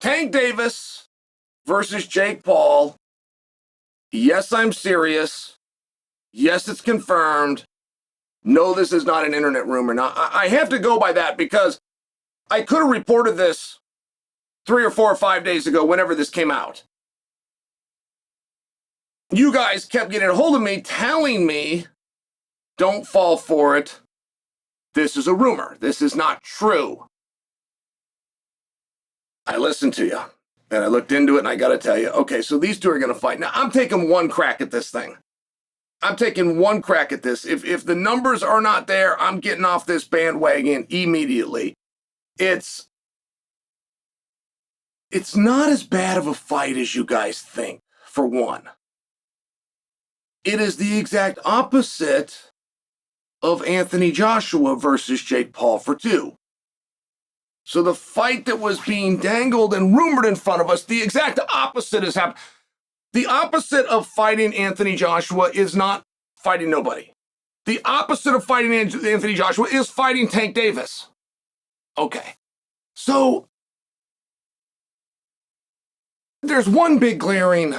Tank Davis versus Jake Paul. Yes, I'm serious. Yes, it's confirmed. No, this is not an internet rumor. Now, I have to go by that because I could have reported this 3 or 4 or 5 days ago, whenever this came out. You guys kept getting a hold of me, telling me, don't fall for it. This is a rumor. This is not true. I listened to you, and I looked into it, and I got to tell you, okay, so these two are going to fight. Now, I'm taking one crack at this thing. I'm taking one crack at this. If the numbers are not there, I'm getting off this bandwagon immediately. It's not as bad of a fight as you guys think, for one. It is the exact opposite of Anthony Joshua versus Jake Paul for 2. So the fight that was being dangled and rumored in front of us, the exact opposite has happened. The opposite of fighting Anthony Joshua is not fighting nobody. The opposite of fighting Anthony Joshua is fighting Tank Davis. Okay. So there's one big glaring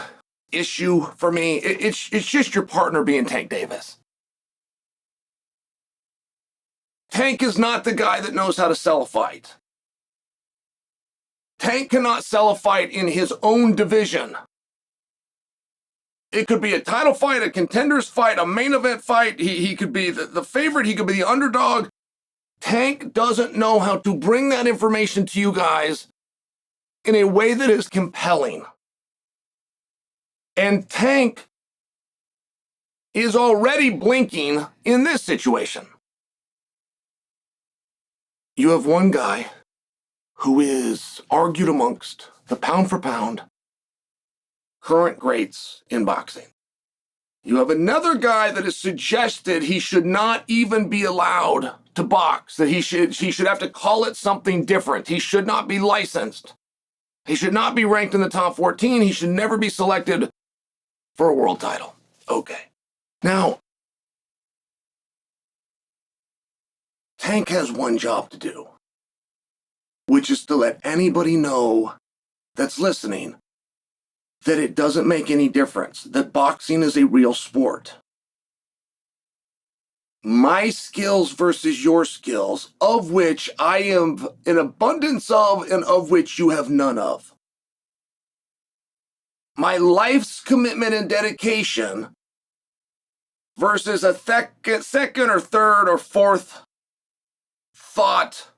issue for me. It's just your partner being Tank Davis. Tank is not the guy that knows how to sell a fight. Tank cannot sell a fight in his own division. It could be a title fight, a contenders fight, a main event fight. He could be the favorite. He could be the underdog. Tank doesn't know how to bring that information to you guys in a way that is compelling. And Tank is already blinking in this situation. You have one guy who is argued amongst the pound for pound current greats in boxing. You have another guy that has suggested he should not even be allowed to box, that he should have to call it something different. He should not be licensed. He should not be ranked in the top 14. He should never be selected for a world title. Okay. Now, Tank has one job to do, which is to let anybody know that's listening that it doesn't make any difference, that boxing is a real sport. My skills versus your skills, of which I am an abundance of and of which you have none of. My life's commitment and dedication versus a second or third or fourth thought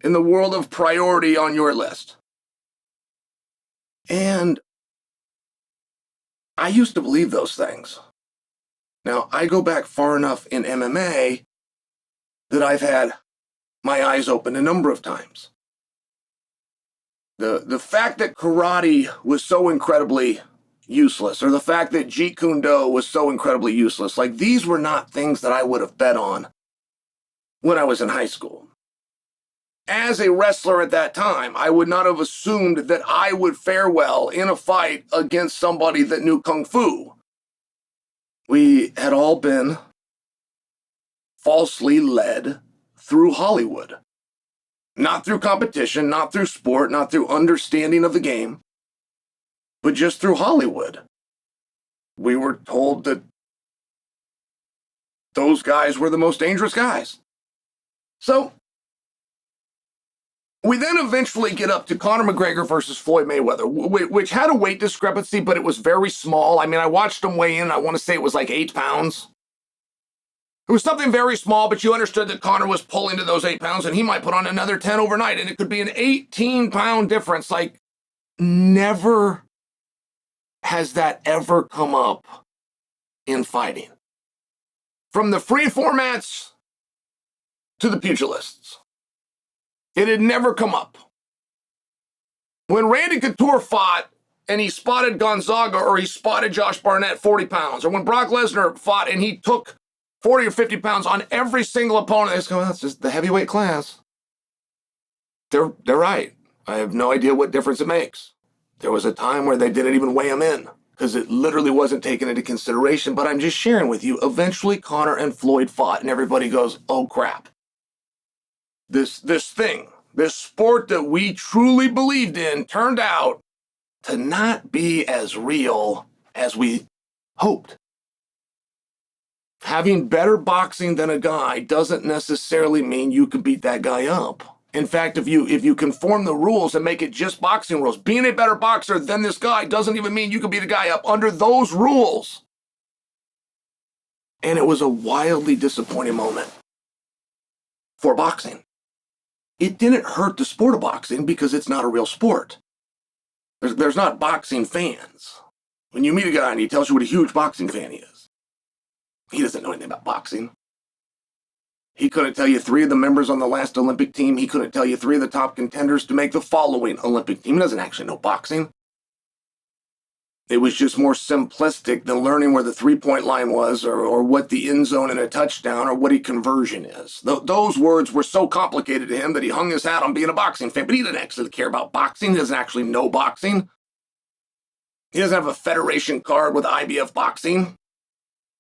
in the world of priority on your list. And I used to believe those things. Now, I go back far enough in MMA that I've had my eyes open a number of times. The fact that karate was so incredibly useless, or the fact that Jeet Kune Do was so incredibly useless, like these were not things that I would have bet on when I was in high school. As a wrestler at that time, I would not have assumed that I would fare well in a fight against somebody that knew Kung Fu. We had all been falsely led through Hollywood. Not through competition, not through sport, not through understanding of the game, but just through Hollywood. We were told that those guys were the most dangerous guys. So, we then eventually get up to Conor McGregor versus Floyd Mayweather, which had a weight discrepancy, but it was very small. I mean, I watched him weigh in. I want to say it was like 8 pounds. It was something very small, but you understood that Conor was pulling to those 8 pounds, and he might put on another 10 overnight, and it could be an 18-pound difference. Like, never has that ever come up in fighting. From the free formats to the pugilists. It had never come up. When Randy Couture fought and he spotted Gonzaga or he spotted Josh Barnett 40 pounds, or when Brock Lesnar fought and he took 40 or 50 pounds on every single opponent, they just go, that's just the heavyweight class. They're right. I have no idea what difference it makes. There was a time where they didn't even weigh him in because it literally wasn't taken into consideration, but I'm just sharing with you. Eventually, Conor and Floyd fought and everybody goes, oh crap. This thing this sport that we truly believed in turned out to not be as real as we hoped. Having better boxing than a guy doesn't necessarily mean you can beat that guy up. In fact, if you conform the rules and make it just boxing rules, being a better boxer than this guy doesn't even mean you can beat a guy up under those rules. And it was a wildly disappointing moment for boxing. It didn't hurt the sport of boxing because it's not a real sport. There's not boxing fans. When you meet a guy and he tells you what a huge boxing fan he is, he doesn't know anything about boxing. He couldn't tell you 3 of the members on the last Olympic team. He couldn't tell you 3 of the top contenders to make the following Olympic team. He doesn't actually know boxing. It was just more simplistic than learning where the 3-point line was or what the end zone in a touchdown or what a conversion is. Those words were so complicated to him that he hung his hat on being a boxing fan, but he didn't actually care about boxing. He doesn't actually know boxing. He doesn't have a federation card with IBF boxing,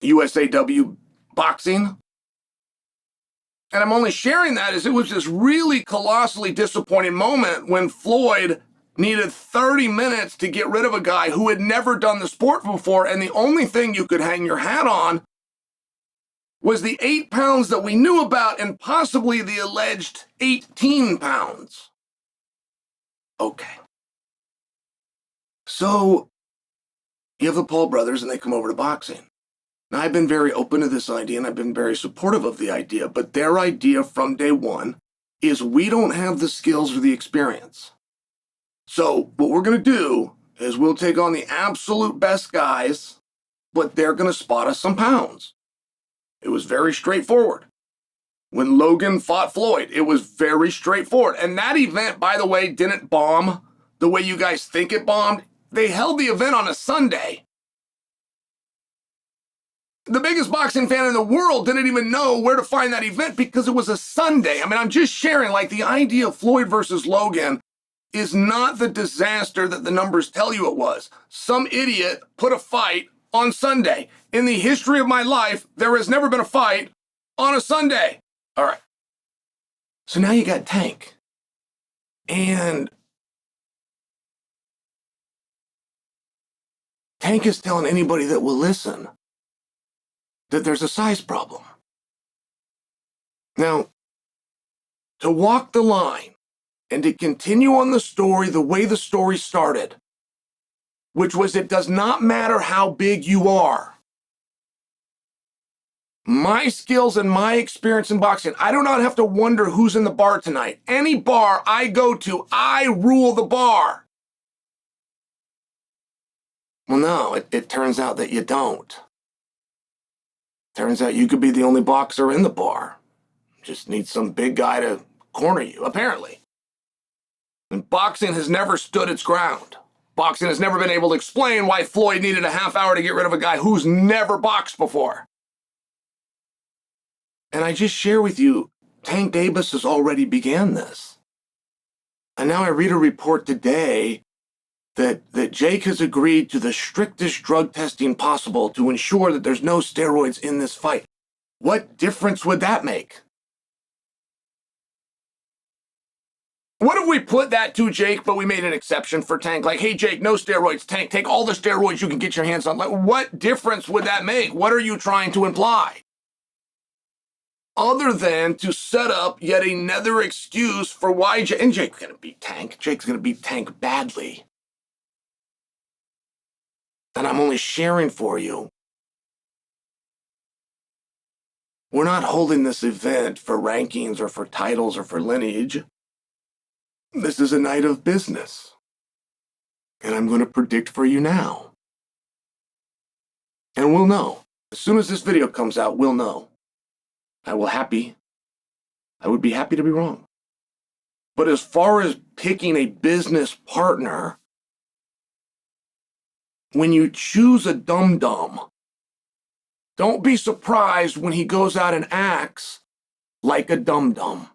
USAW boxing. And I'm only sharing that as it was this really colossally disappointing moment when Floyd needed 30 minutes to get rid of a guy who had never done the sport before, and the only thing you could hang your hat on was the 8 pounds that we knew about and possibly the alleged 18 pounds. Okay. So you have the Paul brothers and they come over to boxing. Now, I've been very open to this idea and I've been very supportive of the idea, but their idea from day one is we don't have the skills or the experience. So what we're going to do is we'll take on the absolute best guys, but they're going to spot us some pounds. It was very straightforward. When Logan fought Floyd, it was very straightforward. And that event, by the way, didn't bomb the way you guys think it bombed. They held the event on a Sunday. The biggest boxing fan in the world didn't even know where to find that event because it was a Sunday. I mean, I'm just sharing, like, the idea of Floyd versus Logan is not the disaster that the numbers tell you it was. Some idiot put a fight on Sunday. In the history of my life, there has never been a fight on a Sunday. All right. So now you got Tank. And Tank is telling anybody that will listen that there's a size problem. Now, to walk the line and to continue on the story the way the story started, which was it does not matter how big you are. My skills and my experience in boxing, I do not have to wonder who's in the bar tonight. Any bar I go to, I rule the bar. Well, no, it turns out that you don't. Turns out you could be the only boxer in the bar. Just need some big guy to corner you, apparently. And boxing has never stood its ground. Boxing has never been able to explain why Floyd needed a half hour to get rid of a guy who's never boxed before. And I just share with you, Tank Davis has already began this. And now I read a report today that Jake has agreed to the strictest drug testing possible to ensure that there's no steroids in this fight. What difference would that make? What if we put that to Jake, but we made an exception for Tank? Like, hey, Jake, no steroids. Tank, take all the steroids you can get your hands on. Like, what difference would that make? What are you trying to imply? Other than to set up yet another excuse for why Jake's going to beat Tank. Jake's going to beat Tank badly. And I'm only sharing for you. We're not holding this event for rankings or for titles or for lineage. This is a night of business. And I'm going to predict for you now. And we'll know. As soon as this video comes out, we'll know. I would be happy to be wrong. But as far as picking a business partner, when you choose a dum-dum, don't be surprised when he goes out and acts like a dum-dum.